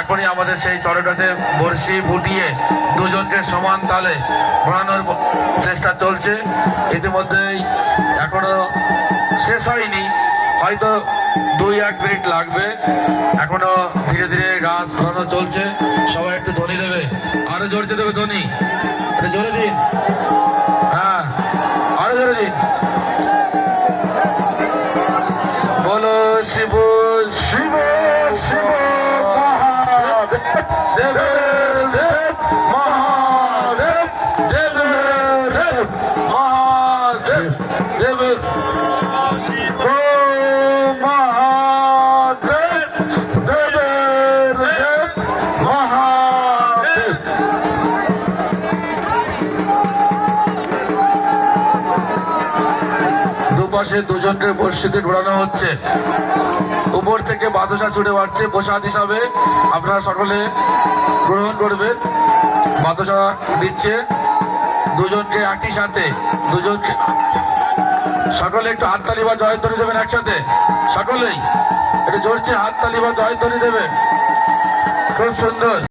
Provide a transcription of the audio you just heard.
এখনই আমাদের সেই চরের কাছে বড়শি ফুটিয়ে দুজনকে সমান তালে ঘোরানোর চেষ্টা চলছে। ইতিমধ্যেই এখনো শেষ হয়নি, হয়তো 2-1 মিনিট লাগবে। এখনো ধীরে ধীরে গাছ ঘোরানো চলছে। সবাই একটু ধ্বনি দেবে, আরো জোরে দেবে ধ্বনি, একটু জোরে দিন, হ্যাঁ আরো জোরে দিন। বলো শিব শিব শিব দেব দেব মহাদেব, দেব দেব মহাদেব, দেব ও মহাদেব, দেব দেব মহাদেব। দুপাশে দুজনকে বর্ষিতে ঘোরানো হচ্ছে। উপর থেকে বাতাসা ছুটে বাড়ছে প্রসাদ হিসাবে, আপনারা সকলে গ্রহণ করবেন। বাতাসা দিচ্ছে দুজনকে একই সাথে, দুজনকে সকলে একটু হাততালি বা জয়ধ্বনি দেবেন একসাথে, সকলেই একটু জোরছে হাততালি বা জয়ধ্বনি দেবেন। খুব সুন্দর।